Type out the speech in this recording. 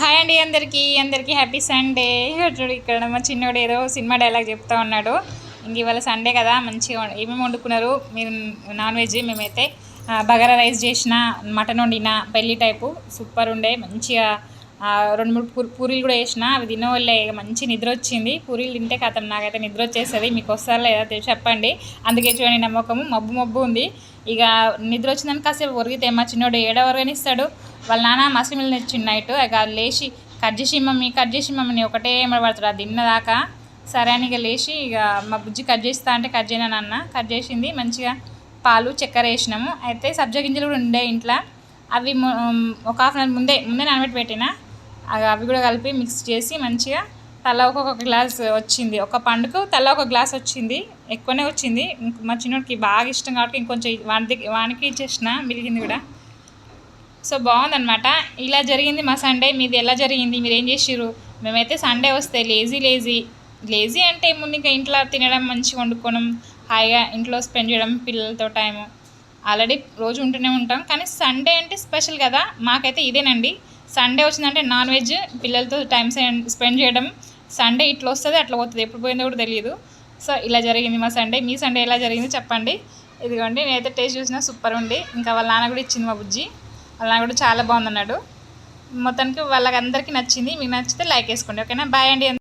Hi అండి అందరికీ happy Sunday. చూడు ఇక్కడ మా చిన్నోడు ఏదో సినిమా డైలాగ్ చెప్తా ఉన్నాడు. ఇంక ఇవాళ సండే కదా, మంచిగా ఏమేమి వండుకున్నారు మీరు? Non veg. మేమైతే బగారా రైస్ చేసిన, మటన్ వండిన, పెళ్లి టైపు సూపర్ ఉండే. మంచిగా 2-3 పూరీలు కూడా వేసిన. అవి తినవల్లే మంచి నిద్ర వచ్చింది. పూరీలు తింటే కథం నాకైతే నిద్ర వచ్చేస్తుంది. మీకు వస్తారా లేదా చెప్పండి. అందుకే చూడండి నమ్మకము మబ్బు ఉంది. ఇక నిద్ర వచ్చిందని కాసేపు ఒరిగితే మా చిన్నోడు ఏడవరగనిస్తాడు. వాళ్ళ నాన్న మసమిల్ని తెచ్చిండు నైట్. ఇక లేచి కట్ చేసి మమ్మీని ఒకటే పడతాడు అది తిన్నదాకా. సరే అని ఇక లేచి ఇక మా బుజ్జి కట్ చేస్తా అంటే కట్ చేయను అన్న. కట్ చేసింది. మంచిగా పాలు చక్కెర వేసినాము. అయితే సబ్జా గింజలు కూడా ఉండే ఇంట్లో. అవి ఒక హాఫ్ అన్ అవర్ ముందే నానబెట్టి పెట్టిన. అవి కూడా కలిపి మిక్స్ చేసి మంచిగా తల ఒక్కొక్క గ్లాస్ వచ్చింది. ఒక పండుకు తల ఒక గ్లాస్ వచ్చింది. ఎక్కువనే వచ్చింది. మా చిన్నోడికి బాగా ఇష్టం కాబట్టి ఇంకొంచెం వానికి ఇచ్చేసిన, మిగిలింది కూడా. సో బాగుందనమాట. ఇలా జరిగింది మా సండే. మీది ఎలా జరిగింది? మీరు ఏం చేసిర్రు? మేమైతే సండే వస్తే లేజీ అంటే ముందు ఇంకా ఇంట్లో తినడం, మంచిగా వండుకోవడం, హాయిగా ఇంట్లో స్పెండ్ చేయడం, పిల్లలతో టైము ఆల్రెడీ రోజు ఉంటూనే ఉంటాం. కానీ సండే అంటే స్పెషల్ కదా. మాకైతే ఇదేనండి. సండే వచ్చిందంటే నాన్ వెజ్, పిల్లలతో టైం స్పెండ్ చేయడం. సండే ఇట్లా వస్తుంది అట్లా పోతుంది, ఎప్పుడు పోయిందో కూడా తెలియదు. సో ఇలా జరిగింది మా సండే. మీ సండే ఎలా జరిగిందో చెప్పండి. ఇదిగోండి నేనైతే టేస్ట్ చూసినా సూపర్ ఉంది. ఇంకా వాళ్ళ నాన్న కూడా ఇచ్చింది మా బుజ్జి. వాళ్ళ నాన్న కూడా చాలా బాగుందన్నాడు. మొత్తానికి వాళ్ళకి అందరికీ నచ్చింది. మీకు నచ్చితే లైక్ వేసుకోండి. ఓకేనా? బాయ్ అండి.